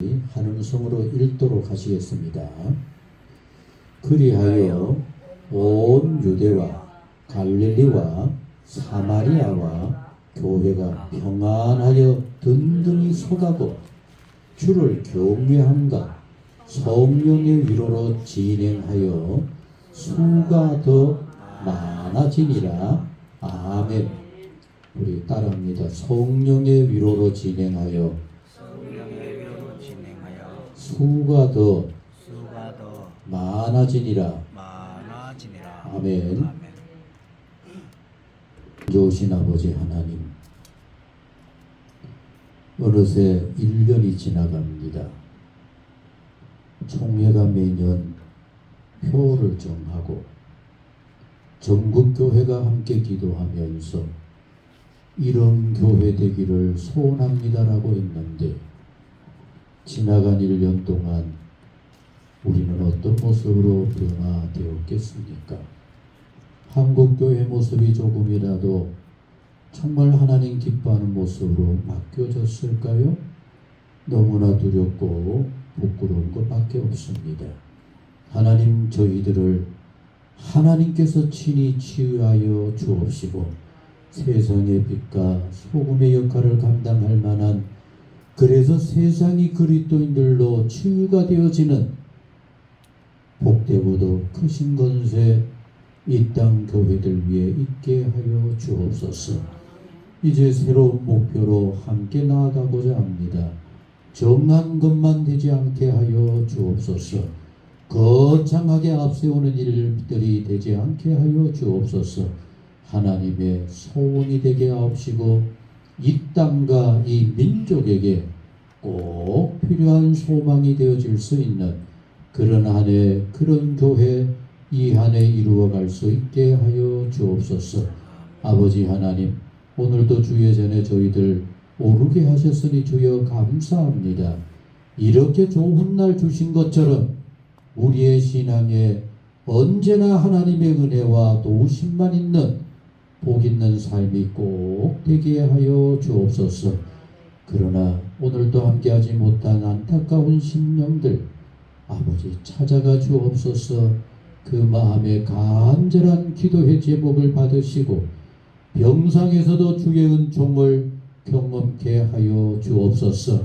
한음성으로 읽도록 하시겠습니다. 그리하여 온 유대와 갈릴리와 사마리아와 교회가 평안하여 든든히 서가고 주를 경외함과 성령의 위로로 진행하여 수가 더 많아지니라. 아멘. 우리 따라합니다. 성령의 위로로 진행하여 수가 더 많아지니라. 아멘. 좋으신 아버지 하나님, 어느새 1년이 지나갑니다. 총회가 매년 표를 정하고 전국교회가 함께 기도하면서 이런 교회 되기를 소원합니다라고 했는데, 지나간 1년 동안 우리는 어떤 모습으로 변화되었겠습니까? 한국교회 모습이 조금이라도 정말 하나님 기뻐하는 모습으로 바뀌어졌을까요? 너무나 두렵고 부끄러운 것밖에 없습니다. 하나님, 저희들을 하나님께서 친히 치유하여 주옵시고 세상의 빛과 소금의 역할을 감당할 만한, 그래서 세상이 그리스도인들로 치유가 되어지는 복되고도 크신 권세 이 땅 교회들 위에 있게 하여 주옵소서. 이제 새로운 목표로 함께 나아가고자 합니다. 정한 것만 되지 않게 하여 주옵소서. 거창하게 앞세우는 일들이 되지 않게 하여 주옵소서. 하나님의 소원이 되게 하옵시고 이 땅과 이 민족에게 꼭 필요한 소망이 되어질 수 있는 그런 한 해, 그런 교회 이 한 해 이루어갈 수 있게 하여 주옵소서. 아버지 하나님, 오늘도 주 예전에 저희들 오르게 하셨으니 주여 감사합니다. 이렇게 좋은 날 주신 것처럼 우리의 신앙에 언제나 하나님의 은혜와 도우심만 있는 복 있는 삶이 꼭 되게 하여 주옵소서. 그러나 오늘도 함께하지 못한 안타까운 심령들 아버지 찾아가 주옵소서. 그 마음에 간절한 기도의 제목을 받으시고 병상에서도 주의 은총을 경험케 하여 주옵소서.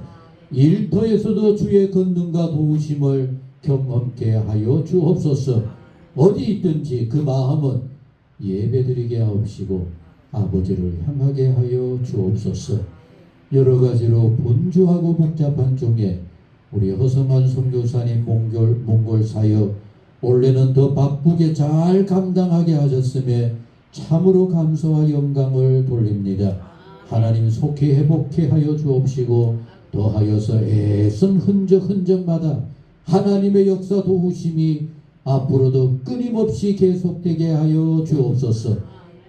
일터에서도 주의 권능과 도우심을 경험케 하여 주옵소서. 어디 있든지 그 마음은 예배드리게 하옵시고 아버지를 향하게 하여 주옵소서. 여러 가지로 분주하고 복잡한 중에 우리 허성한 선교사님 몽골 사역 올해는 더 바쁘게 잘 감당하게 하셨음에 참으로 감사와 영광을 돌립니다. 하나님 속히 회복케 하여 주옵시고 더하여서 애쓴 흔적마다 하나님의 역사 도우심이 앞으로도 끊임없이 계속되게 하여 주옵소서.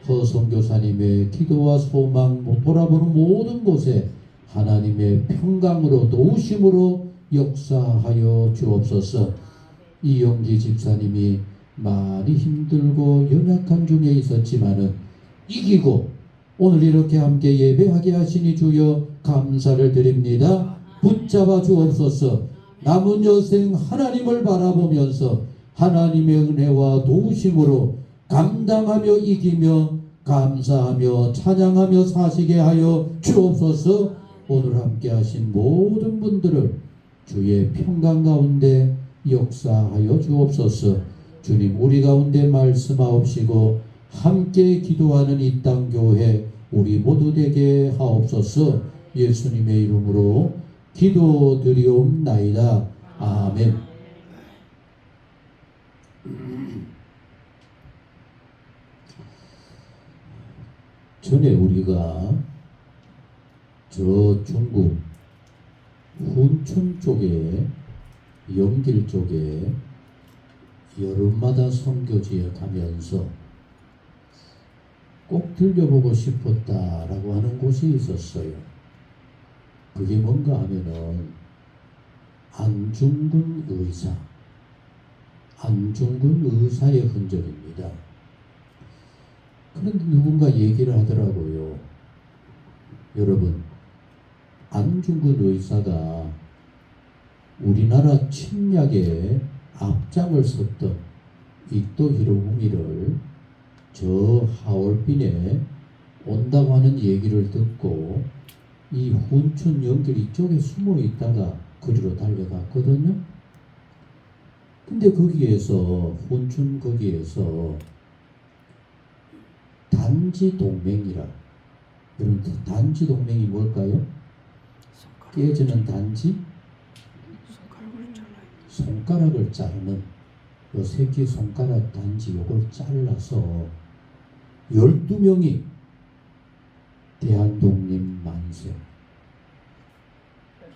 허선교사님의 기도와 소망 돌아보는 모든 곳에 하나님의 평강으로 도우심으로 역사하여 주옵소서. 이용기 집사님이 많이 힘들고 연약한 중에 있었지만은 이기고 오늘 이렇게 함께 예배하게 하시니 주여 감사를 드립니다. 붙잡아 주옵소서. 남은 여생 하나님을 바라보면서 하나님의 은혜와 도우심으로 감당하며 이기며 감사하며 찬양하며 사시게 하여 주옵소서. 오늘 함께 하신 모든 분들을 주의 평강 가운데 역사하여 주옵소서. 주님, 우리 가운데 말씀하옵시고 함께 기도하는 이 땅 교회 우리 모두 되게 하옵소서. 예수님의 이름으로 기도드리옵나이다. 아멘. 전에 우리가 저 중국 훈춘 쪽에 영길 쪽에 여름마다 선교지에 가면서 꼭 들려보고 싶었다라고 하는 곳이 있었어요. 그게 뭔가 하면은 안중근 의사의 흔적입니다. 그런데 누군가 얘기를 하더라고요. 여러분, 안중근 의사가 우리나라 침략에 앞장을 섰던 이토 히로부미를 저 하얼빈에 온다고 하는 얘기를 듣고 이 훈춘 연결 이쪽에 숨어 있다가 그리로 달려갔거든요. 근데 거기에서 훈춘 거기에서 단지 동맹이라, 여러분 단지 동맹이 뭘까요? 깨지는 단지? 손가락을 자르는 요 새끼 손가락 단지 요걸 잘라서 12명이 대한독립 만세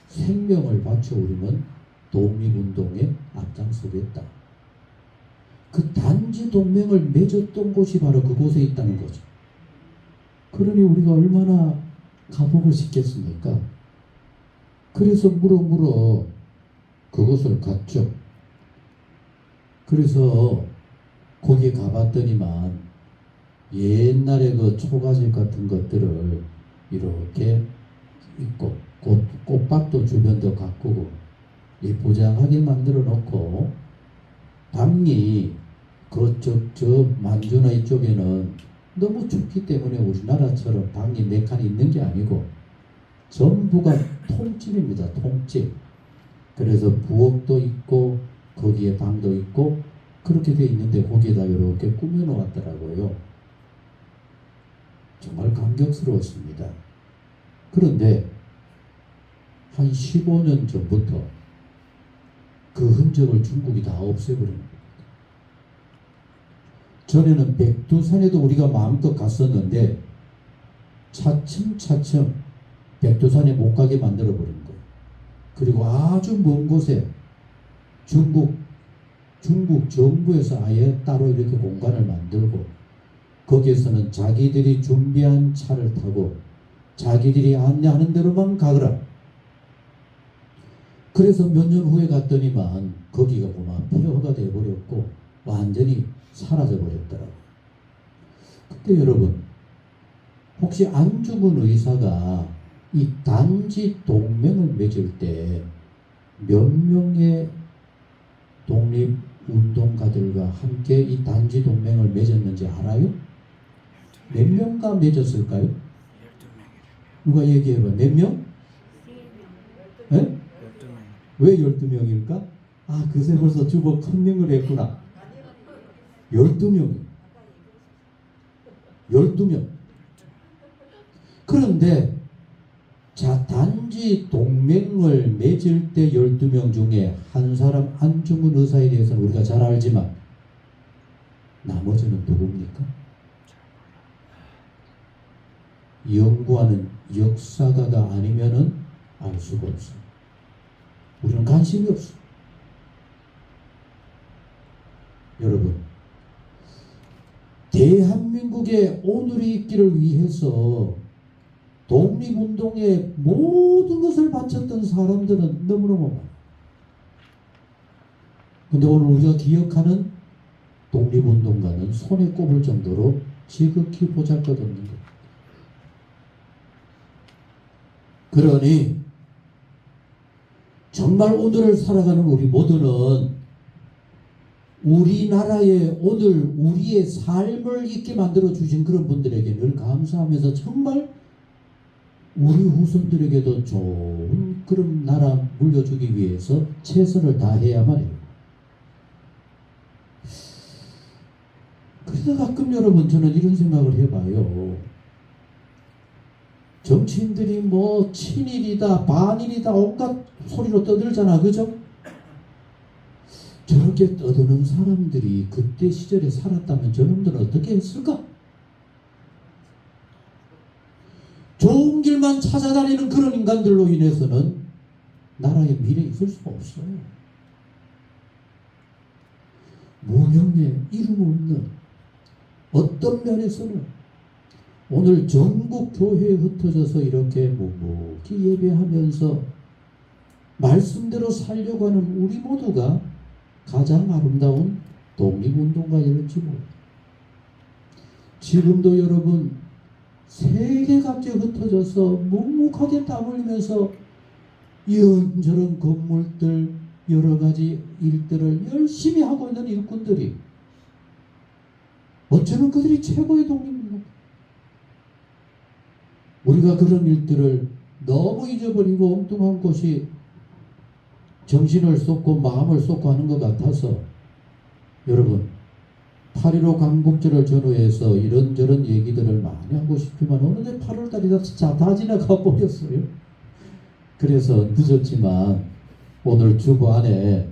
생명을 바쳐 우리는 독립운동에 앞장서겠다. 그 단지 동맹을 맺었던 곳이 바로 그곳에 있다는 거죠. 그러니 우리가 얼마나 가보고 싶겠습니까? 그래서 물어 그곳을 갔죠. 그래서 거기 가봤더니만 옛날에 그 초가집 같은 것들을 이렇게 있고 꽃밭도 주변도 가꾸고 예쁘장하게 만들어 놓고 방이 저 만주나 이쪽에는 너무 춥기 때문에 우리나라처럼 방이 몇 칸 있는 게 아니고 전부가 통집입니다. 통집. 그래서 부엌도 있고 거기에 방도 있고 그렇게 돼 있는데 거기에다 이렇게 꾸며 놓았더라고요. 정말 감격스러웠습니다. 그런데 한 15년 전부터 그 흔적을 중국이 다 없애버린 겁니다. 전에는 백두산에도 우리가 마음껏 갔었는데 차츰차츰 백두산에 못 가게 만들어버린 거예요. 그리고 아주 먼 곳에 중국 정부에서 아예 따로 이렇게 공간을 만들고 거기에서는 자기들이 준비한 차를 타고 자기들이 안내하는 대로만 가거라. 그래서 몇 년 후에 갔더니만 거기가 그만 폐허가 되어버렸고 완전히 사라져버렸더라고요. 그때 여러분 혹시 안중근 의사가 이 단지 동맹을 맺을 때 몇 명의 독립운동가들과 함께 이 단지 동맹을 맺었는지 알아요? 몇 명과 맺었을까요? 누가 얘기해봐. 몇 명? 네? 왜 12명일까? 아, 그새 벌써 주먹 큰명을 했구나. 12명. 12명. 그런데 자, 단지 동맹을 맺을 때 12명 중에 한 사람 안중근 의사에 대해서는 우리가 잘 알지만 나머지는 누굽니까? 연구하는 역사가가 아니면은 알 수가 없어요. 우리는 관심이 없어. 여러분, 대한민국의 오늘이 있기를 위해서 독립운동에 모든 것을 바쳤던 사람들은 너무너무 많아요. 근데 오늘 우리가 기억하는 독립운동가는 손에 꼽을 정도로 지극히 보잘것없는 거예요. 그러니 정말 오늘을 살아가는 우리 모두는 우리나라의 오늘 우리의 삶을 있게 만들어 주신 그런 분들에게 늘 감사하면서 정말 우리 후손들에게도 좋은 그런 나라 물려주기 위해서 최선을 다해야만 해요. 그래서 가끔 여러분 저는 이런 생각을 해봐요. 정치인들이 뭐 친일이다 반일이다 온갖 소리로 떠들잖아. 그죠? 저렇게 떠드는 사람들이 그때 시절에 살았다면 저놈들은 어떻게 했을까? 좋은 길만 찾아다니는 그런 인간들로 인해서는 나라의 미래에 있을 수가 없어요. 무명의 이름 없는 어떤 면에서는 오늘 전국 교회에 흩어져서 이렇게 묵묵히 예배하면서 말씀대로 살려고 하는 우리 모두가 가장 아름다운 독립운동가일지 모릅니다. 지금도 여러분 세계 각지에 흩어져서 묵묵하게 땀 흘리면서 이런저런 건물들 여러 가지 일들을 열심히 하고 있는 일꾼들이 어쩌면 그들이 최고의 독립입니다. 우리가 그런 일들을 너무 잊어버리고 엉뚱한 곳이 정신을 쏟고 마음을 쏟고 하는 것 같아서 여러분 8.15 광복절을 전후해서 이런저런 얘기들을 많이 하고 싶지만 어느새 8월달이 다 지나가 버렸어요. 그래서 늦었지만 오늘 주보 안에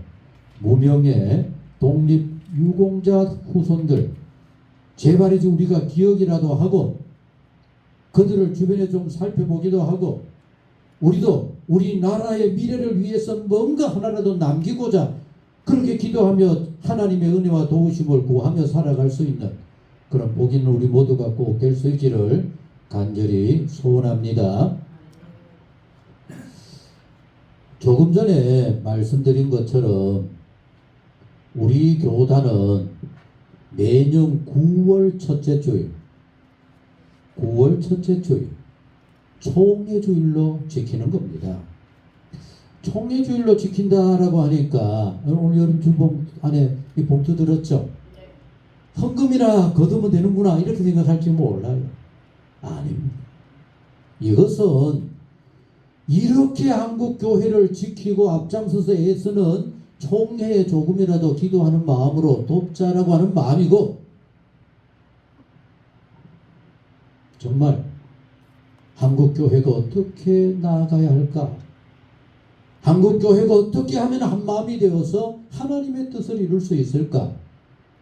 무명의 독립 유공자 후손들 제발 이제 우리가 기억이라도 하고 그들을 주변에 좀 살펴보기도 하고 우리도 우리나라의 미래를 위해서 뭔가 하나라도 남기고자 그렇게 기도하며 하나님의 은혜와 도우심을 구하며 살아갈 수 있는 그런 복 있는 우리 모두가 꼭 될 수 있기를 간절히 소원합니다. 조금 전에 말씀드린 것처럼 우리 교단은 매년 9월 첫째 주일 9월 첫째 주일 총회주일로 지키는 겁니다. 총회주일로 지킨다라고 하니까 오늘 여름 주봉 안에 이 봉투 들었죠? 헌금이나 거두면 되는구나 이렇게 생각할지 몰라요. 아닙니다. 이것은 이렇게 한국교회를 지키고 앞장서서 애쓰는 총회에 조금이라도 기도하는 마음으로 돕자라고 하는 마음이고 정말 한국교회가 어떻게 나아가야 할까? 한국교회가 어떻게 하면 한마음이 되어서 하나님의 뜻을 이룰 수 있을까?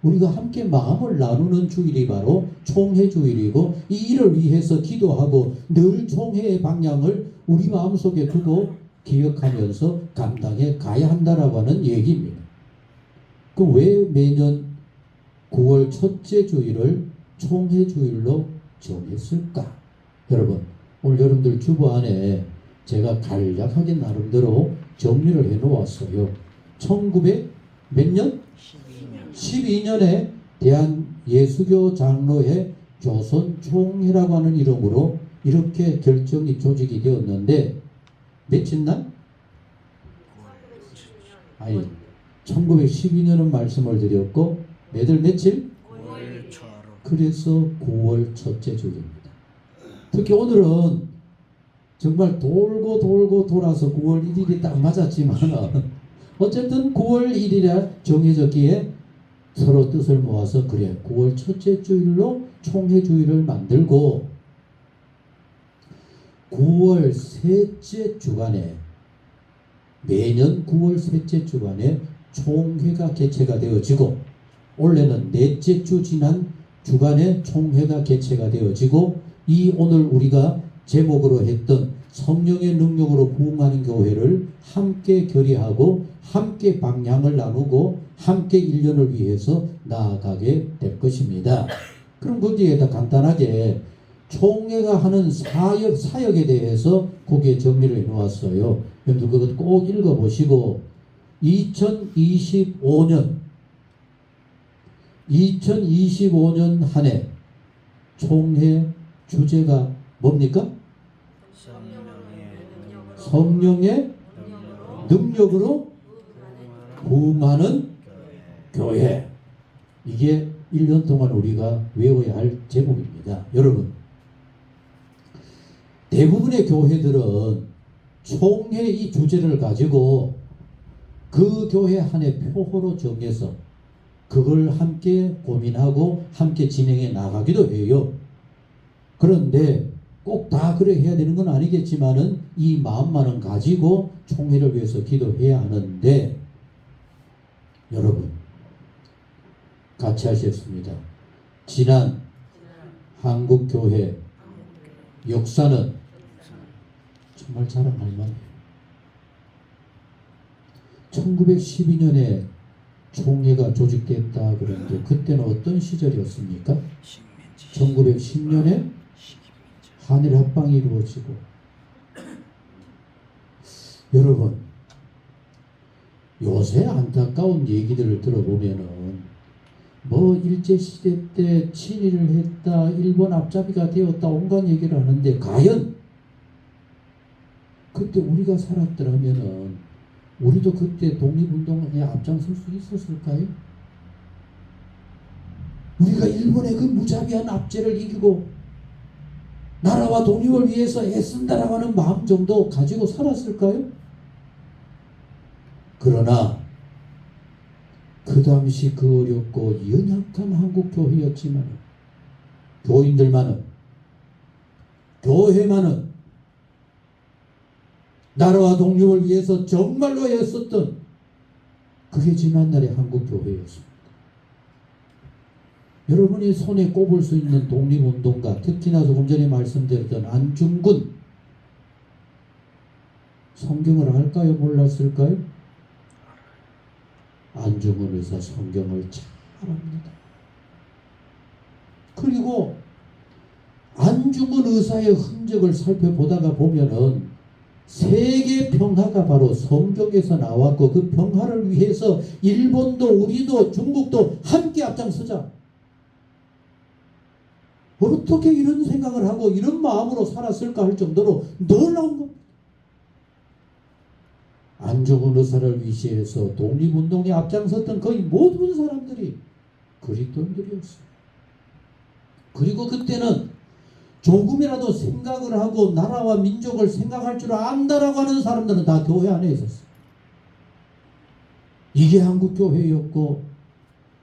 우리가 함께 마음을 나누는 주일이 바로 총회 주일이고 이 일을 위해서 기도하고 늘 총회의 방향을 우리 마음속에 두고 기억하면서 감당해 가야 한다라고 하는 얘기입니다. 그럼 왜 매년 9월 첫째 주일을 총회 주일로 정했을까? 여러분 오늘 여러분들 주보 안에 제가 간략하게 나름대로 정리를 해 놓았어요. 1900 몇 년? 12년에 대한예수교 장로회 조선총회라고 하는 이름으로 이렇게 결정이 조직이 되었는데 며칠 날? 아니 1912년은 말씀을 드렸고 매달 며칠? 9월 초하루. 그래서 9월 첫째 주일입니다. 특히 오늘은 정말 돌고 돌아서 9월 1일이 딱 맞았지만 어쨌든 9월 1일에 정해졌기에 서로 뜻을 모아서 그래 9월 첫째 주일로 총회 주일을 만들고 9월 셋째 주간에 매년 9월 셋째 주간에 총회가 개최가 되어지고 올해는 넷째 주 지난 주간에 총회가 개최가 되어지고 이 오늘 우리가 제목으로 했던 성령의 능력으로 부흥하는 교회를 함께 결의하고 함께 방향을 나누고 함께 1년을 위해서 나아가게 될 것입니다. 그럼 거기에다 간단하게 총회가 하는 사역에 대해서 거기에 정리를 해놓았어요. 여러분들 그것 꼭 읽어보시고 2025년 한 해 총회 주제가 뭡니까? 성령의 능력으로 부흥하는 교회. 이게 1년 동안 우리가 외워야 할 제목입니다. 여러분 대부분의 교회들은 총회 이 주제를 가지고 그 교회 한 해 표어로 정해서 그걸 함께 고민하고 함께 진행해 나가기도 해요. 그런데 꼭 다 그래 해야 되는 건 아니겠지만은 이 마음만은 가지고 총회를 위해서 기도해야 하는데 여러분 같이 하셨습니다. 지난 한국교회 역사는 정말 자랑할 만해요. 1912년에 총회가 조직됐다 그러는데 그때는 어떤 시절이었습니까? 1910년에 한일 합방이 이루어지고 여러분 요새 안타까운 얘기들을 들어보면은 뭐 일제시대 때 친일을 했다 일본 앞잡이가 되었다 온갖 얘기를 하는데 과연 그때 우리가 살았더라면은 우리도 그때 독립운동에 앞장설 수 있었을까요? 우리가 일본의 그 무자비한 압제를 이기고 나라와 독립을 위해서 애쓴다라고 하는 마음 정도 가지고 살았을까요? 그러나 그 당시 그 어렵고 연약한 한국 교회였지만 교인들만은 교회만은 나라와 독립을 위해서 정말로 애썼던 그게 지난날의 한국 교회였습니다. 여러분이 손에 꼽을 수 있는 독립운동가, 특히나 조금 전에 말씀드렸던 안중근, 성경을 알까요? 몰랐을까요? 안중근 의사 성경을 잘 압니다. 그리고 안중근 의사의 흔적을 살펴보다가 보면은 세계 평화가 바로 성경에서 나왔고 그 평화를 위해서 일본도 우리도 중국도 함께 앞장서자. 어떻게 이런 생각을 하고 이런 마음으로 살았을까 할 정도로 놀라운 겁니다. 안중근 의사를 위시해서 독립운동에 앞장섰던 거의 모든 사람들이 그리스도인들이었어요. 그리고 그때는 조금이라도 생각을 하고 나라와 민족을 생각할 줄 안다라고 하는 사람들은 다 교회 안에 있었어요. 이게 한국 교회였고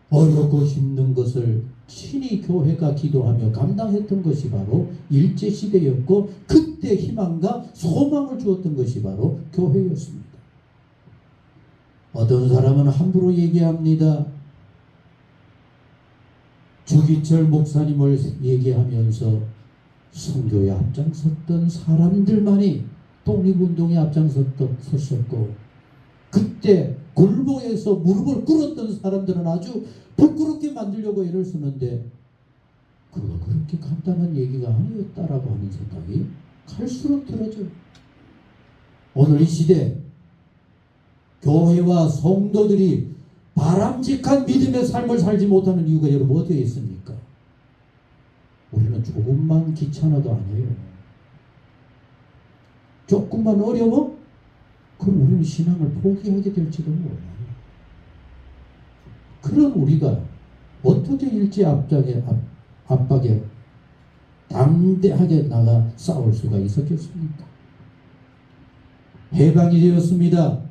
어렵고 힘든 것을 친히 교회가 기도하며 감당했던 것이 바로 일제시대였고 그때 희망과 소망을 주었던 것이 바로 교회였습니다. 어떤 사람은 함부로 얘기합니다. 주기철 목사님을 얘기하면서 선교에 앞장섰던 사람들만이 독립운동에 앞장섰었고 그때 굴복에서 무릎을 꿇었던 사람들은 아주 부끄럽게 만들려고 애를 쓰는데 그거 그렇게 간단한 얘기가 아니었다라고 하는 생각이 갈수록 들어져요. 오늘 이 시대 교회와 성도들이 바람직한 믿음의 삶을 살지 못하는 이유가 여러분 어디에 있습니까? 우리는 조금만 귀찮아도 안 해요. 조금만 어려워? 그럼 우리는 신앙을 포기하게 될지도 몰라요. 그런 우리가 어떻게 일제 압박에 담대하게 나가 싸울 수가 있었겠습니까? 해방이 되었습니다.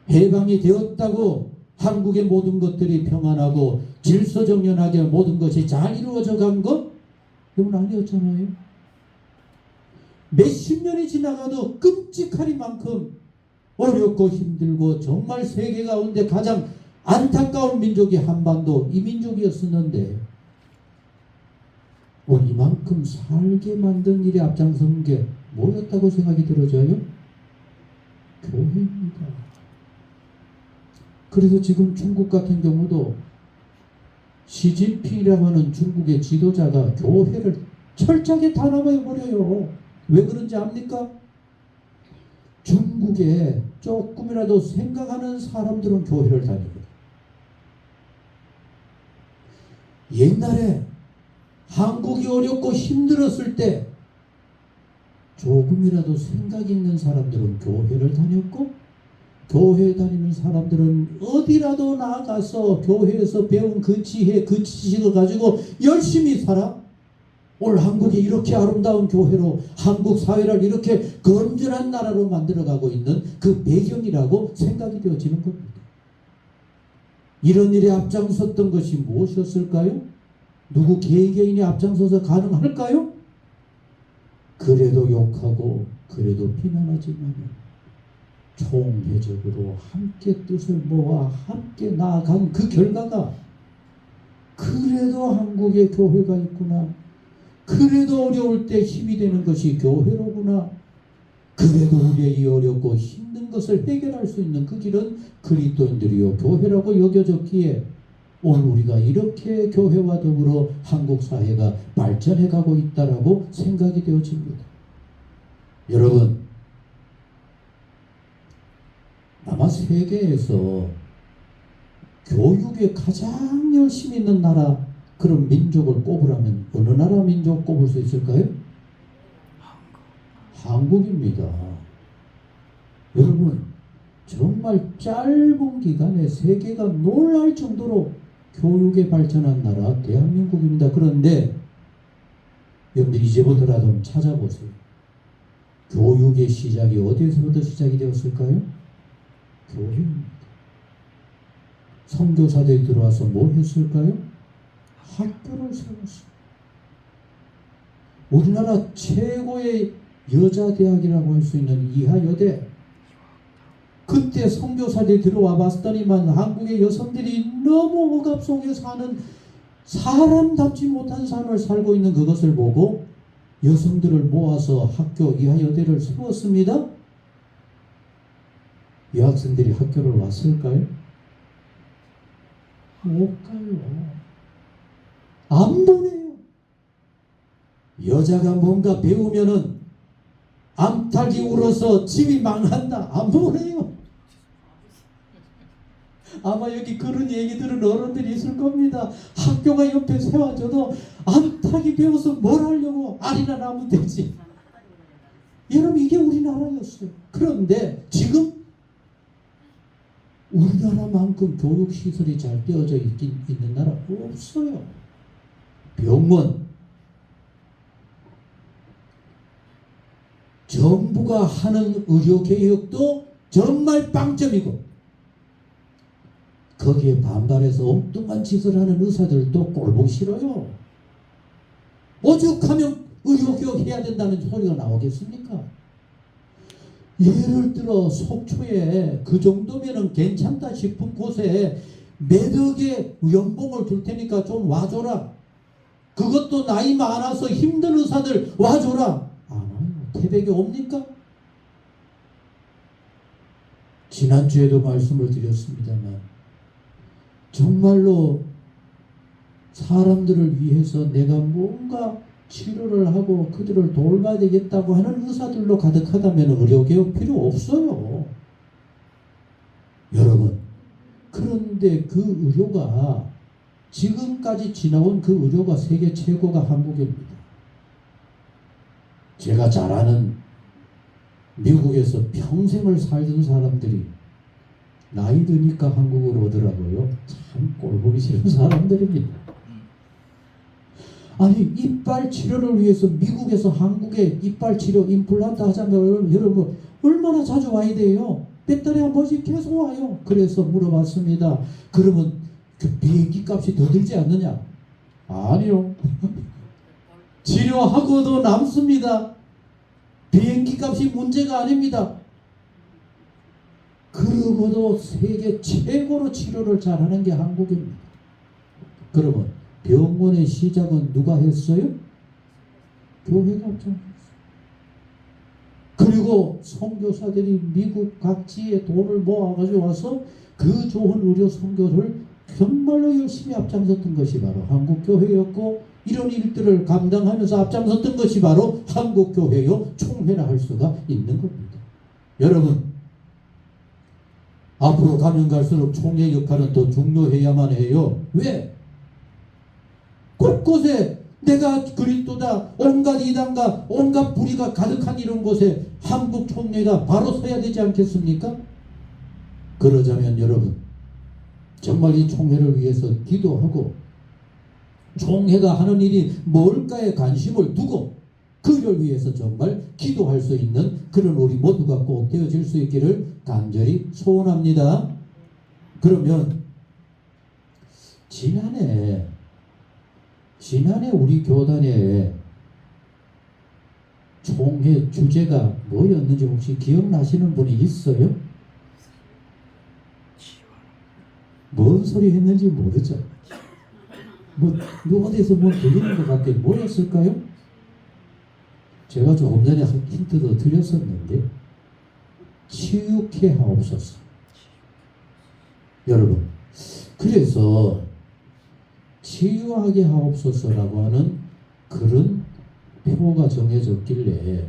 해방이 되었다고 한국의 모든 것들이 평안하고 질서정연하게 모든 것이 잘 이루어져 간 것? 이건 아니었잖아요. 몇십 년이 지나가도 끔찍하리만큼 어렵고 힘들고 정말 세계 가운데 가장 안타까운 민족이 한반도 이 민족이었었는데 오늘 이만큼 살게 만든 일에 앞장선 게 뭐였다고 생각이 들어져요? 교회입니다. 그래서 지금 중국 같은 경우도 시진핑이라고 하는 중국의 지도자가 교회를 철저하게 단합해버려요. 왜 그런지 압니까? 중국에 조금이라도 생각하는 사람들은 교회를 다니거든. 옛날에 한국이 어렵고 힘들었을 때 조금이라도 생각 있는 사람들은 교회를 다녔고 교회 다니는 사람들은 어디라도 나가서 교회에서 배운 그 지혜, 그 지식을 가지고 열심히 살아. 오늘 한국이 이렇게 아름다운 교회로 한국 사회를 이렇게 건전한 나라로 만들어가고 있는 그 배경이라고 생각이 되어지는 겁니다. 이런 일에 앞장섰던 것이 무엇이었을까요? 누구 개개인이 앞장서서 가능할까요? 그래도 욕하고 그래도 비난하지만 총회적으로 함께 뜻을 모아 함께 나아간 그 결과가 그래도 한국에 교회가 있구나. 그래도 어려울 때 힘이 되는 것이 교회로구나. 그래도 우리의 이 어렵고 힘든 것을 해결할 수 있는 그 길은 그리스도인들이요 교회라고 여겨졌기에 오늘 우리가 이렇게 교회와 더불어 한국 사회가 발전해가고 있다라고 생각이 되어집니다. 여러분, 아마 세계에서 교육에 가장 열심히 있는 나라, 그런 민족을 꼽으라면 어느 나라 민족 꼽을 수 있을까요? 한국입니다. 여러분, 정말 짧은 기간에 세계가 놀랄 정도로 교육에 발전한 나라 대한민국입니다. 그런데 여러분들 이제부터라도 좀 찾아보세요. 교육의 시작이 어디에서부터 시작이 되었을까요? 교회입니다. 선교사들이 들어와서 뭐 했을까요? 학교를 세웠어요. 우리나라 최고의 여자 대학이라고 할 수 있는 이하여대. 그때 선교사들이 들어와 봤더니만 한국의 여성들이 너무 억압 속에 사는 사람답지 못한 삶을 살고 있는 그것을 보고 여성들을 모아서 학교 이하여대를 세웠습니다. 여학생들이 학교를 왔을까요? 못 가요. 안 보내요. 여자가 뭔가 배우면은 암탉이 울어서 집이 망한다. 안 보내요. 아마 여기 그런 얘기 들은 어른들이 있을 겁니다. 학교가 옆에 세워져도 암탉이 배워서 뭘 하려고 알이나 나면 되지. 여러분, 이게 우리나라였어요. 그런데 지금 우리나라만큼 교육시설이 잘 되어져 있는 나라 없어요. 병원, 정부가 하는 의료개혁도 정말 빵점이고 거기에 반발해서 엉뚱한 짓을 하는 의사들도 꼴보기 싫어요. 오죽하면 의료개혁 해야 된다는 소리가 나오겠습니까? 예를 들어 속초에 그 정도면은 괜찮다 싶은 곳에 매덕에 연봉을 줄 테니까 좀 와줘라. 그것도 나이 많아서 힘든 의사들 와줘라. 안 와요. 태백에 옵니까? 지난주에도 말씀을 드렸습니다만 정말로 사람들을 위해서 내가 뭔가 치료를 하고 그들을 돌봐야 되겠다고 하는 의사들로 가득하다면 의료개혁 필요 없어요. 여러분, 그런데 그 의료가 지금까지 지나온 그 의료가 세계 최고가 한국입니다. 제가 잘 아는 미국에서 평생을 살던 사람들이 나이 드니까 한국으로 오더라고요. 참 꼴보기 싫은 사람들입니다. 아니, 이빨 치료를 위해서 미국에서 한국에 이빨 치료 임플란트 하자면 여러분 얼마나 자주 와야 돼요? 몇 달에 한 번씩 계속 와요. 그래서 물어봤습니다. 그러면 그 비행기 값이 더 들지 않느냐? 아니요. 치료하고도 남습니다. 비행기 값이 문제가 아닙니다. 그러고도 세계 최고로 치료를 잘하는 게 한국입니다. 그러면 병원의 시작은 누가 했어요? 교회가 했어요. 그리고 선교사들이 미국 각지에 돈을 모아가지고 와서 그 좋은 의료 선교를 정말로 열심히 앞장섰던 것이 바로 한국교회였고, 이런 일들을 감당하면서 앞장섰던 것이 바로 한국교회요 총회라 할 수가 있는 겁니다. 여러분, 앞으로 가면 갈수록 총회 역할은 더 중요해야만 해요. 왜? 곳곳에 내가 그리스도다, 온갖 이단과 온갖 불의가 가득한 이런 곳에 한국 총회가 바로 서야 되지 않겠습니까? 그러자면 여러분, 정말 이 총회를 위해서 기도하고 총회가 하는 일이 뭘까에 관심을 두고 그를 위해서 정말 기도할 수 있는 그런 우리 모두가 꼭 되어질 수 있기를 간절히 소원합니다. 그러면 지난해 우리 교단의 총회 주제가 뭐였는지 혹시 기억나시는 분이 있어요? 뭔 소리 했는지 모르죠. 뭐 어디서 뭐 들리는 것 같아. 뭐였을까요? 제가 조금 전에 힌트도 드렸었는데 치유케 하옵소서. 여러분, 그래서 치유하게 하옵소서라고 하는 그런 표가 정해졌길래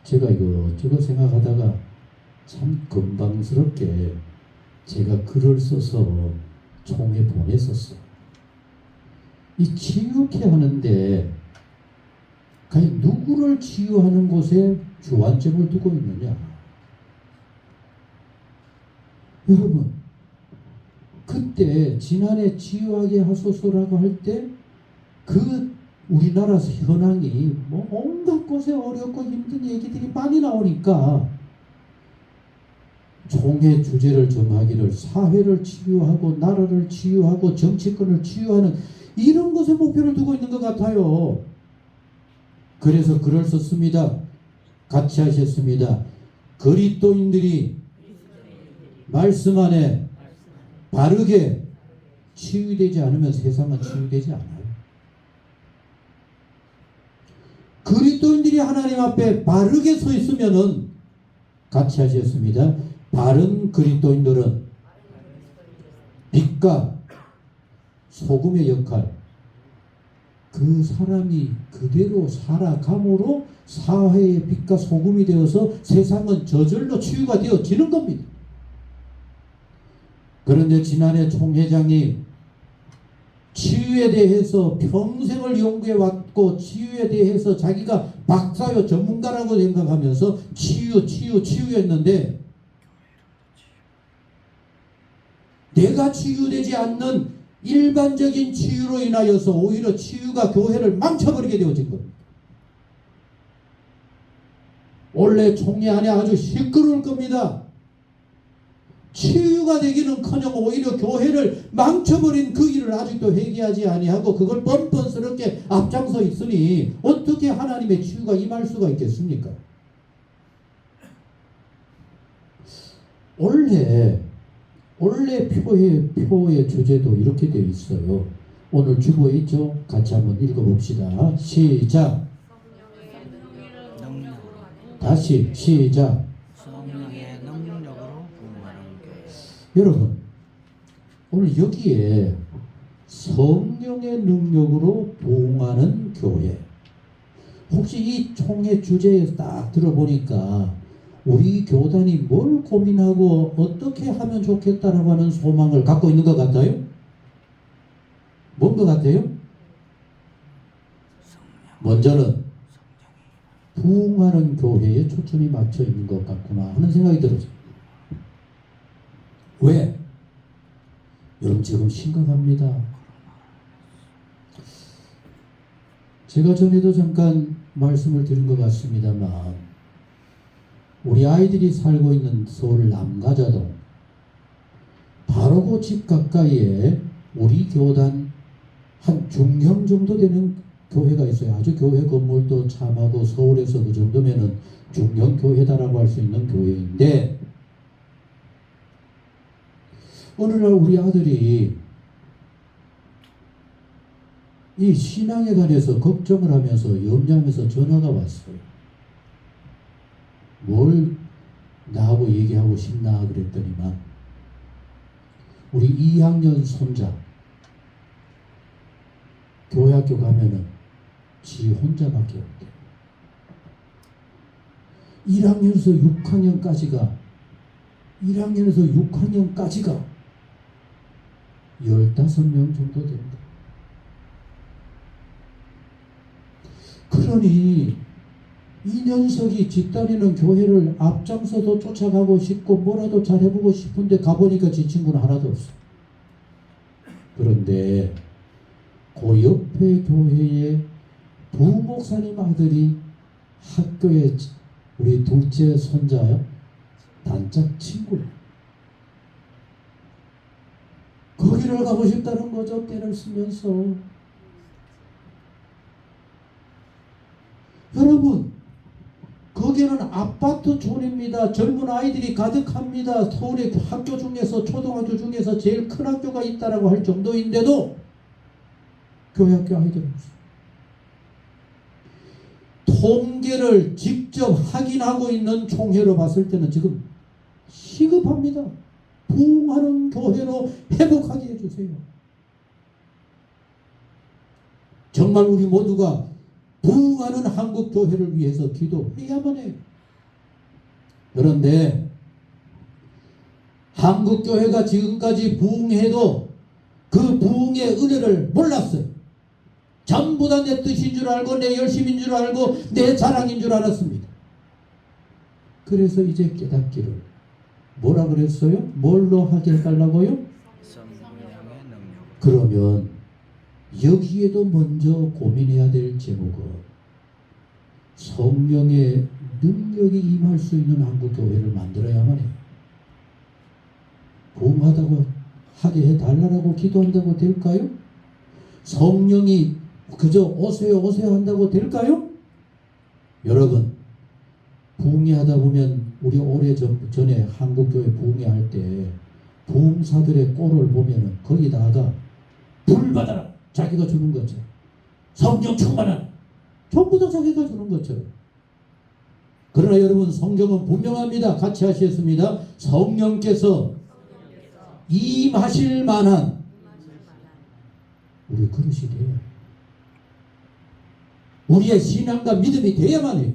제가 이것저것 생각하다가 참 건방스럽게 제가 글을 써서 총회 보냈었어요. 이 치유케 하는데 과연 누구를 치유하는 곳에 주안점을 두고 있느냐? 여러분, 그때 지난해 치유하게 하소서라고 할 때 그 우리나라 현황이 뭐 온갖 곳에 어렵고 힘든 얘기들이 많이 나오니까 총회 주제를 정하기를 사회를 치유하고 나라를 치유하고 정치권을 치유하는 이런 것에 목표를 두고 있는 것 같아요. 그래서 글을 썼습니다. 같이 하셨습니다. 그리스도인들이 말씀 안에 바르게 치유되지 않으면 세상은 치유되지 않아요. 그리스도인들이 하나님 앞에 바르게 서 있으면은 같이 하셨습니다. 바른 그리스도인들은 빛과 소금의 역할, 그 사람이 그대로 살아감으로 사회의 빛과 소금이 되어서 세상은 저절로 치유가 되어지는 겁니다. 그런데 지난해 총회장이 치유에 대해서 평생을 연구해왔고 치유에 대해서 자기가 박사요 전문가라고 생각하면서 치유했는데 내가 치유되지 않는 일반적인 치유로 인하여서 오히려 치유가 교회를 망쳐버리게 되어진 겁니다. 원래 총회 안에 아주 시끄러울 겁니다. 치유가 되기는커녕 오히려 교회를 망쳐버린 그 일을 아직도 회개하지 아니하고 그걸 뻔뻔스럽게 앞장서 있으니 어떻게 하나님의 치유가 임할 수가 있겠습니까? 원래 표의 주제도 이렇게 되어 있어요. 오늘 주보에 있죠? 같이 한번 읽어봅시다. 시작. 다시 시작. 성령의 능력으로 부흥하는 교회. 여러분, 오늘 여기에 성령의 능력으로 부흥하는 교회. 혹시 이 총회 주제에 딱 들어보니까 우리 교단이 뭘 고민하고 어떻게 하면 좋겠다라고 하는 소망을 갖고 있는 것 같아요? 뭔 것 같아요? 먼저는 부흥하는 교회에 초점이 맞춰 있는 것 같구나 하는 생각이 들었어요. 왜? 여러분 지금 심각합니다. 제가 전에도 잠깐 말씀을 드린 것 같습니다만 우리 아이들이 살고 있는 서울 남가자동 바로 그 집 가까이에 우리 교단 한 중형 정도 되는 교회가 있어요. 아주 교회 건물도 참하고 서울에서 그 정도면은 중형 교회다라고 할 수 있는 교회인데 어느 날 우리 아들이 이 신앙에 관해서 걱정을 하면서 염려하면서 전화가 왔어요. 뭘 나하고 얘기하고 싶나 그랬더니만 우리 2학년 손자 교회 학교 가면은 지 혼자밖에 없대. 1학년에서 6학년까지가 15명 정도 된다. 그러니 이 녀석이 집다니는 교회를 앞장서도 쫓아가고 싶고 뭐라도 잘해보고 싶은데 가보니까 지 친구는 하나도 없어. 그런데 그 옆에 교회에 부목사님 아들이 학교에 우리 둘째 손자요 단짝 친구 거기를 가고 싶다는 거죠. 때를 쓰면서. 여러분 거기는 아파트 존입니다. 젊은 아이들이 가득합니다. 서울의 학교 중에서 초등학교 중에서 제일 큰 학교가 있다라고 할 정도인데도 교회 학교 아이들이 없어요. 통계를 직접 확인하고 있는 총회로 봤을 때는 지금 시급합니다. 부흥하는 교회로 회복하게 해주세요. 정말 우리 모두가 부흥하는 한국 교회를 위해서 기도해야만 해요. 그런데 한국 교회가 지금까지 부흥해도 그 부흥의 은혜를 몰랐어요. 전부 다 내 뜻인 줄 알고 내 열심인 줄 알고 내 자랑인 줄 알았습니다. 그래서 이제 깨닫기를 뭐라 그랬어요? 뭘로 하게 해달라고요? 성령의 능력. 그러면 여기에도 먼저 고민해야 될 제목은 성령의 능력이 임할 수 있는 한국교회를 만들어야만 해요. 부흥하다고 하게 해달라고 기도한다고 될까요? 성령이 그저 오세요 오세요 한다고 될까요? 여러분, 부흥회 하다 보면 우리 오래전에 한국교회 부흥회 할 때 부흥사들의 꼴을 보면은 거기다가 불 받아라 자기가 주는 것처럼, 성령 충만한 전부 다 자기가 주는 것처럼. 그러나 여러분, 성경은 분명합니다. 같이 하시겠습니다. 성령께서 임하실 만한 우리 그릇이 돼요. 우리의 신앙과 믿음이 돼야만 해요.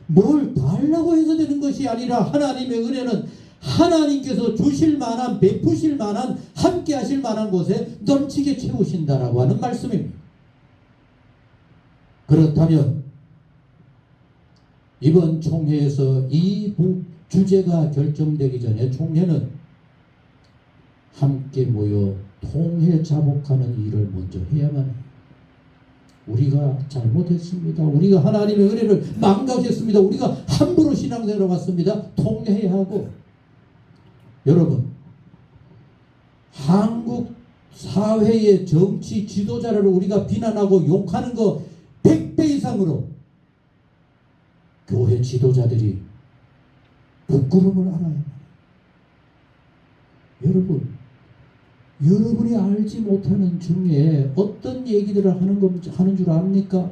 뭘 달라고 해서 되는 것이 아니라 하나님의 은혜는 하나님께서 주실 만한, 베푸실 만한, 함께 하실 만한 곳에 넘치게 채우신다라고 하는 말씀입니다. 그렇다면 이번 총회에서 이 주제가 결정되기 전에 총회는 함께 모여 통해 자복하는 일을 먼저 해야만 해요. 우리가 잘못했습니다. 우리가 하나님의 은혜를 망각했습니다. 우리가 함부로 신앙생활을 왔습니다. 통회해야 하고, 여러분, 한국 사회의 정치 지도자를 우리가 비난하고 욕하는 거 100배 이상으로 교회 지도자들이 부끄러움을 알아요. 여러분이 알지 못하는 중에 어떤 얘기들을 하는 줄 압니까?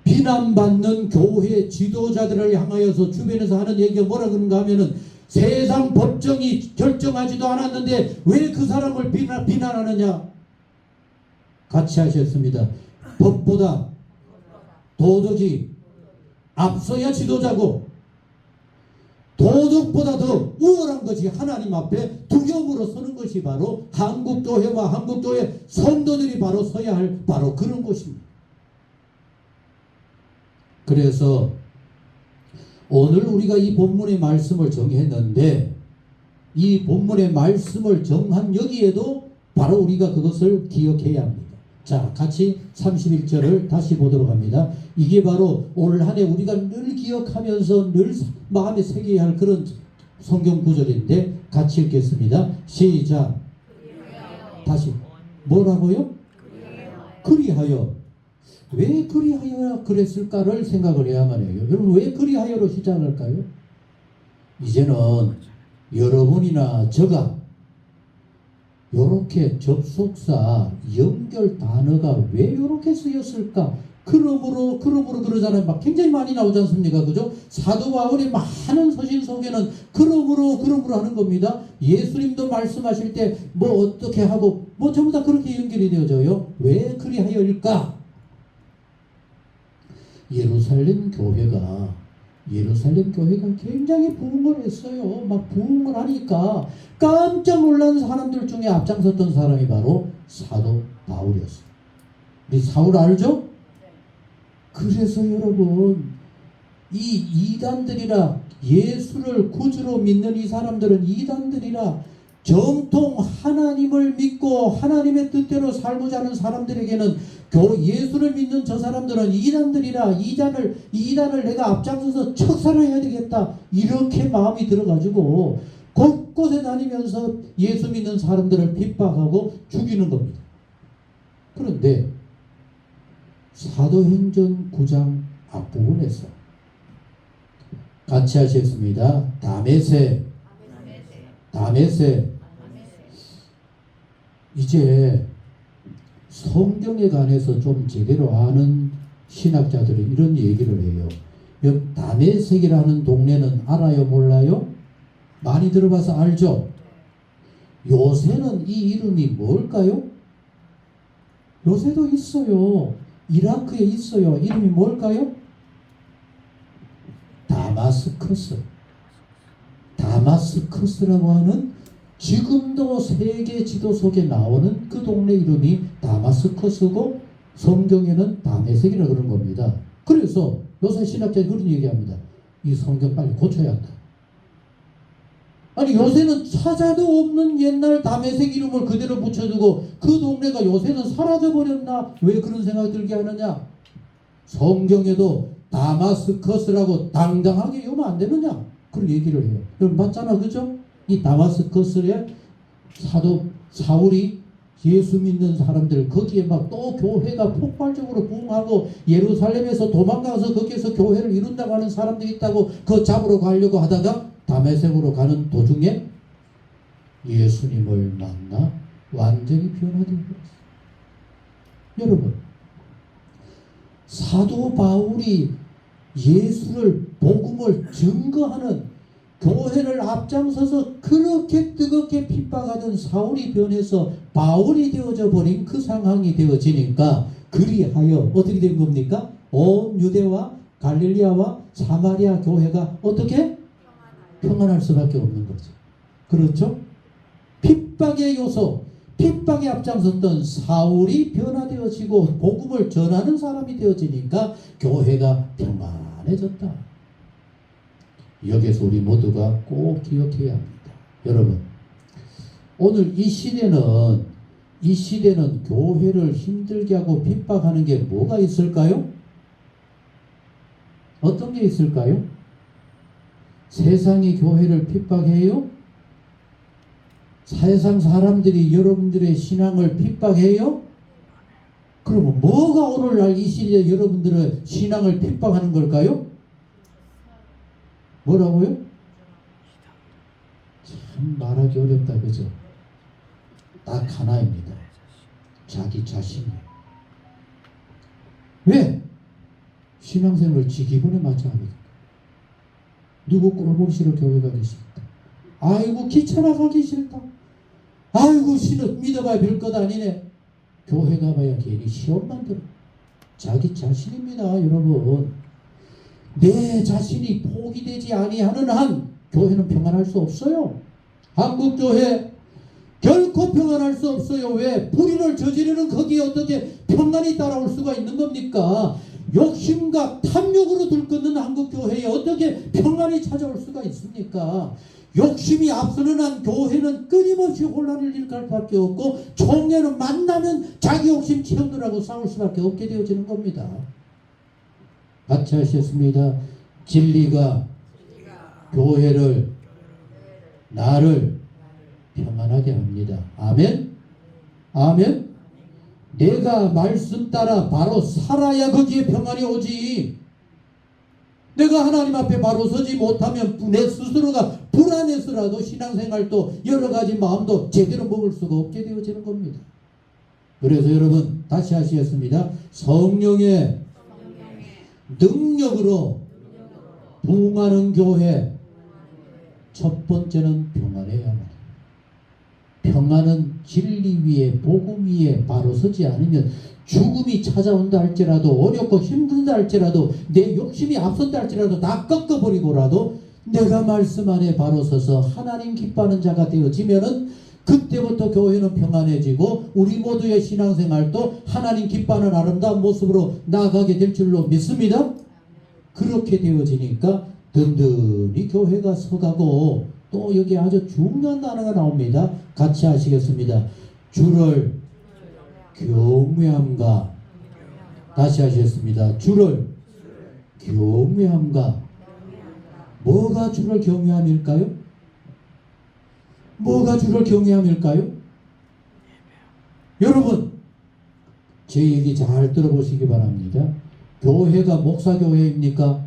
비난받는 교회 지도자들을 향하여서 주변에서 하는 얘기가 뭐라 그런가 하면은 세상 법정이 결정하지도 않았는데 왜 그 사람을 비난하느냐? 같이 하셨습니다. 법보다 도덕이 앞서야 지도자고, 도덕보다 더 우월한 것이 하나님 앞에 두려움으로 서는 것이 바로 한국교회와 한국교회 성도들이 바로 서야 할 바로 그런 곳입니다. 그래서 오늘 우리가 이 본문의 말씀을 정했는데, 이 본문의 말씀을 정한 여기에도 바로 우리가 그것을 기억해야 합니다. 자, 같이 31절을 다시 보도록 합니다. 이게 바로 올 한 해 우리가 늘 기억하면서 늘 마음에 새겨야 할 그런 성경 구절인데 같이 읽겠습니다. 시작. 다시. 뭐라고요? 그리하여. 왜 그리하여 그랬을까를 생각을 해야만 해요. 여러분, 왜 그리하여로 시작할까요? 이제는 여러분이나 저가 요렇게 접속사 연결 단어가 왜 요렇게 쓰였을까? 그러므로 그러잖아요. 막 굉장히 많이 나오지 않습니까? 그죠? 사도 바울의 많은 서신 속에는 그러므로 하는 겁니다. 예수님도 말씀하실 때 뭐 어떻게 하고 뭐 전부 다 그렇게 연결이 되어져요. 왜 그리하여일까? 예루살렘 교회가 굉장히 부흥을 했어요. 막 부흥을 하니까 깜짝 놀란 사람들 중에 앞장섰던 사람이 바로 사도 바울이었어요. 우리 사울 알죠? 그래서 여러분, 이 이단들이라, 예수를 구주로 믿는 이 사람들은 이단들이라, 정통 하나님을 믿고 하나님의 뜻대로 살고자 하는 사람들에게는 예수를 믿는 저 사람들은 이단들이라, 이단을 내가 앞장서서 척살해야 되겠다, 이렇게 마음이 들어가지고 곳곳에 다니면서 예수 믿는 사람들을 핍박하고 죽이는 겁니다. 그런데 사도행전 9장 앞부분에서 같이 하셨습니다. 다메세 이제 성경에 관해서 좀 제대로 아는 신학자들은 이런 얘기를 해요. 다메섹이라는 동네는 알아요, 몰라요? 많이 들어봐서 알죠? 요새는 이 이름이 뭘까요? 요새도 있어요. 이라크에 있어요. 이름이 뭘까요? 다마스커스라고 하는 지금도 세계 지도 속에 나오는 그 동네 이름이 다마스커스고 성경에는 다메섹이라고 그러는 겁니다. 그래서 요새 신학자들이 그런 얘기합니다. 이 성경 빨리 고쳐야 한다. 아니 요새는 찾아도 없는 옛날 다메섹 이름을 그대로 붙여두고 그 동네가 요새는 사라져버렸나? 왜 그런 생각이 들게 하느냐? 성경에도 다마스커스라고 당당하게 외우면 안 되느냐? 그런 얘기를 해요. 여러분 맞잖아, 그죠? 이 다마스커스에 사도 사울이 예수 믿는 사람들 거기에 막 또 교회가 폭발적으로 부흥하고 예루살렘에서 도망가서 거기에서 교회를 이룬다고 하는 사람들이 있다고 그거 잡으러 가려고 하다가 다메섹으로 가는 도중에 예수님을 만나 완전히 변화되어 버렸어요. 여러분 사도 바울이 예수를 복음을 증거하는 교회를 앞장서서 그렇게 뜨겁게 핍박하던 사울이 변해서 바울이 되어져 버린 그 상황이 되어지니까 그리하여 어떻게 된 겁니까? 온 유대와 갈릴리아와 사마리아 교회가 어떻게? 평안할 수밖에 없는 거죠. 그렇죠? 핍박의 요소, 핍박에 앞장섰던 사울이 변화되어지고 복음을 전하는 사람이 되어지니까 교회가 평안해졌다. 여기서 우리 모두가 꼭 기억해야 합니다. 여러분, 오늘 이 시대는 교회를 힘들게 하고 핍박하는 게 뭐가 있을까요? 어떤 게 있을까요? 세상이 교회를 핍박해요? 세상 사람들이 여러분들의 신앙을 핍박해요? 그러면 뭐가 오늘날 이 시대에 여러분들의 신앙을 핍박하는 걸까요? 뭐라고요? 참 말하기 어렵다, 그죠? 딱 하나입니다. 자기 자신이에요. 왜? 신앙생활을 지 기분에 맞춰 하거든요. 누구 꼴보기 싫어 교회 가기 싫다. 아이고 귀찮아 가기 싫다. 아이고 신은 믿어봐야 별것 아니네. 교회 가봐야 괜히 시험만 들어. 자기 자신입니다, 여러분. 내 자신이 포기되지 아니하는 한 교회는 평안할 수 없어요. 한국 교회 결코 평안할 수 없어요. 왜? 불의를 저지르는 거기에 어떻게 평안이 따라올 수가 있는 겁니까? 욕심과 탐욕으로 들끓는 한국 교회에 어떻게 평안이 찾아올 수가 있습니까? 욕심이 앞서는 한 교회는 끊임없이 혼란을 일으킬 수밖에 없고 총회는 만나면 자기 욕심 채우느라고 싸울 수밖에 없게 되어지는 겁니다. 같이 하셨습니다. 진리가 교회를 나를 평안하게 합니다. 아멘. 아멘. 내가 말씀 따라 바로 살아야 거기에 평안이 오지. 내가 하나님 앞에 바로 서지 못하면 내 스스로가 불안해서라도 신앙생활도 여러 가지 마음도 제대로 먹을 수가 없게 되어지는 겁니다. 그래서 여러분 다시 하시겠습니다. 성령의 능력으로 부흥하는 교회, 첫 번째는 평안해야 합니다. 평안은 진리 위에 복음 위에 바로 서지 않으면 죽음이 찾아온다 할지라도 어렵고 힘든다 할지라도 내 욕심이 앞선다 할지라도 다 꺾어버리고라도 내가 말씀 안에 바로 서서 하나님 기뻐하는 자가 되어지면은 그때부터 교회는 평안해지고 우리 모두의 신앙생활도 하나님 기뻐하는 아름다운 모습으로 나아가게 될 줄로 믿습니다. 그렇게 되어지니까 든든히 교회가 서가고 또 여기 아주 중요한 단어가 나옵니다. 같이 하시겠습니다. 주를 경외함과 다시 하시겠습니다. 주를 경외함과 뭐가 주를 경외함일까요? 뭐가 주를 경외함일까요? 여러분 제 얘기 잘 들어보시기 바랍니다. 교회가 목사교회입니까?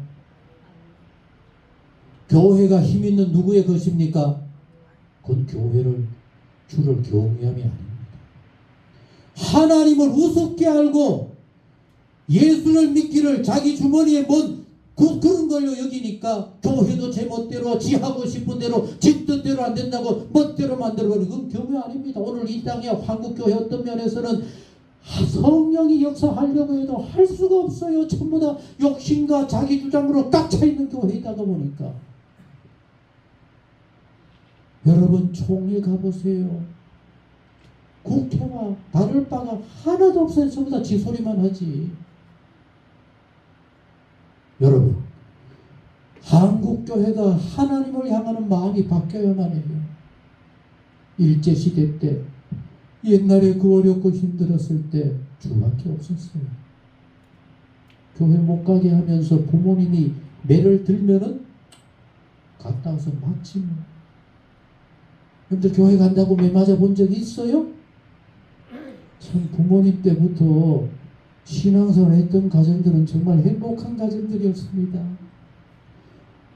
교회가 힘있는 누구의 것입니까? 그건 교회를 주를 경외함이 아닙니다. 하나님을 우습게 알고 예수를 믿기를 자기 주머니에 뭔 그런 걸로 여기니까 교회도 제 멋대로 지 하고 싶은 대로 지 뜻대로 안 된다고 멋대로 만들어버리는 건 교회 아닙니다. 오늘 이 땅에 한국교회 어떤 면에서는 성령이 역사하려고 해도 할 수가 없어요. 전부 다 욕심과 자기 주장으로 꽉 차 있는 교회이다 보니까 여러분 총회 가보세요. 국회와 다를 바가 하나도 없어요. 전부 다 지소리만 하지. 여러분, 한국교회가 하나님을 향하는 마음이 바뀌어야만 해요. 일제시대 때, 옛날에 그 어렵고 힘들었을 때 주밖에 없었어요. 교회 못 가게 하면서 부모님이 매를 들면은 갔다 와서 맞지 뭐. 여러분들 교회 간다고 매 맞아 본 적이 있어요? 참 부모님 때부터 신앙생활 했던 가정들은 정말 행복한 가정들이었습니다.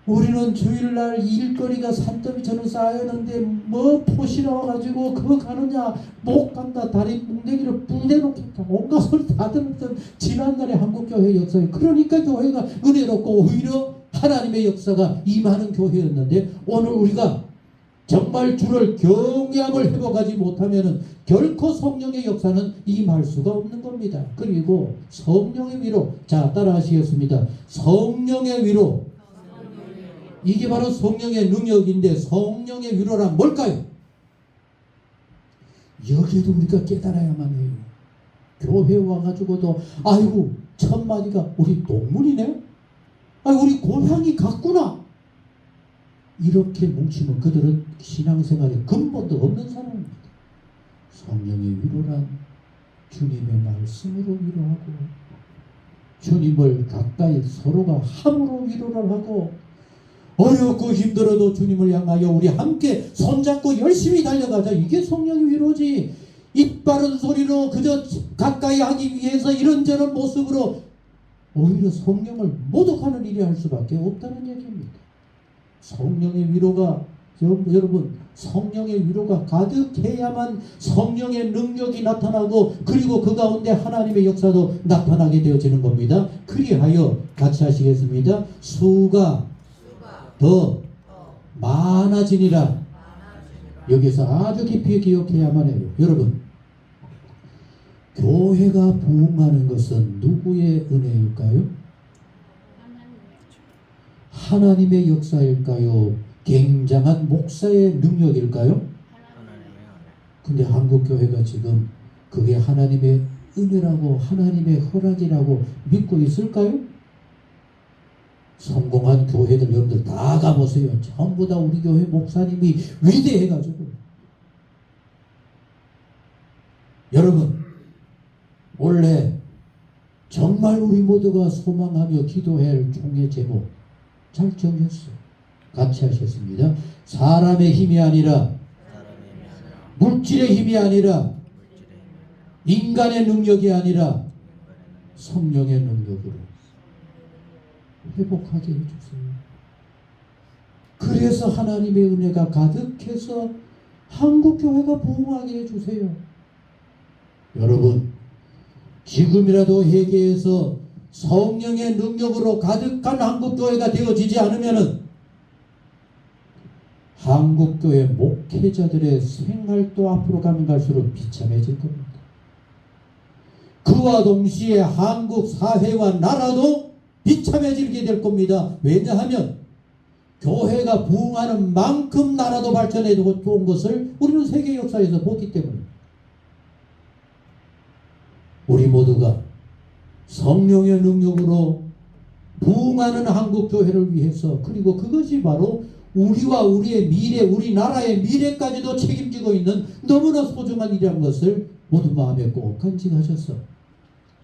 우리는 주일날 일거리가 산더미처럼 쌓였는데 뭐 포시 나와가지고 그거 가느냐 못 간다 다리 뭉댕이를 뿔대놓겠다 온갖 소리 다 들었던 지난날의 한국교회 역사에 그러니까 교회가 은혜롭고 오히려 하나님의 역사가 임하는 교회였는데 오늘 우리가 정말 주를 경외함을 회복하지 못하면 결코 성령의 역사는 임할 수가 없는 겁니다. 그리고 성령의 위로 자 따라하시겠습니다. 성령의 위로 이게 바로 성령의 능력인데 성령의 위로란 뭘까요? 여기에도 우리가 깨달아야만 해요. 교회 와가지고도 아이고 첫 마디가 우리 동문이네? 아이고 우리 고향이 같구나. 이렇게 뭉치면 그들은 신앙생활에 근본도 없는 사람입니다. 성령의 위로란 주님의 말씀으로 위로하고 주님을 가까이 서로가 함으로 위로를 하고 어렵고 힘들어도 주님을 향하여 우리 함께 손잡고 열심히 달려가자. 이게 성령의 위로지. 입 바른 소리로 그저 가까이 하기 위해서 이런저런 모습으로 오히려 성령을 모독하는 일이 할 수밖에 없다는 얘기입니다. 성령의 위로가 여러분 성령의 위로가 가득해야만 성령의 능력이 나타나고 그리고 그 가운데 하나님의 역사도 나타나게 되어지는 겁니다. 그리하여 같이 하시겠습니다. 수가 더 많아지니라. 여기서 아주 깊이 기억해야만 해요. 여러분 교회가 부흥하는 것은 누구의 은혜일까요? 하나님의 역사일까요? 굉장한 목사의 능력일까요? 근데 한국교회가 지금 그게 하나님의 은혜라고 하나님의 허락이라고 믿고 있을까요? 성공한 교회들 여러분들 다 가보세요. 전부 다 우리 교회 목사님이 위대해가지고 여러분 원래 정말 우리 모두가 소망하며 기도할 총회 제목 잘 정했어요. 같이 하셨습니다. 사람의 힘이 아니라 물질의 힘이 아니라 인간의 능력이 아니라 성령의 능력으로 회복하게 해주세요. 그래서 하나님의 은혜가 가득해서 한국교회가 부흥하게 해주세요. 여러분 지금이라도 회개해서 성령의 능력으로 가득한 한국교회가 되어지지 않으면 한국교회 목회자들의 생활도 앞으로 가면 갈수록 비참해질 겁니다. 그와 동시에 한국 사회와 나라도 비참해지게 될 겁니다. 왜냐하면 교회가 부흥하는 만큼 나라도 발전해 온 것을 우리는 세계 역사에서 보기 때문에 우리 모두가 성령의 능력으로 부흥하는 한국교회를 위해서 그리고 그것이 바로 우리와 우리의 미래, 우리나라의 미래까지도 책임지고 있는 너무나 소중한 일이라는 것을 모두 마음에 꼭 간직하셔서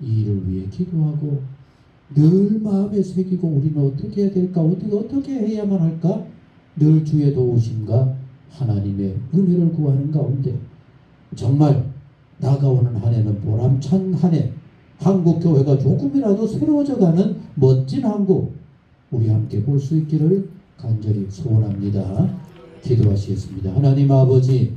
이 일을 위해 기도하고 늘 마음에 새기고 우리는 어떻게 해야 될까? 어떻게 해야만 할까? 늘 주의 도우심과 하나님의 은혜를 구하는 가운데 정말 다가오는 한 해는 보람찬 한 해, 한국교회가 조금이라도 새로워져가는 멋진 한국 우리 함께 볼 수 있기를 간절히 소원합니다. 기도하시겠습니다. 하나님 아버지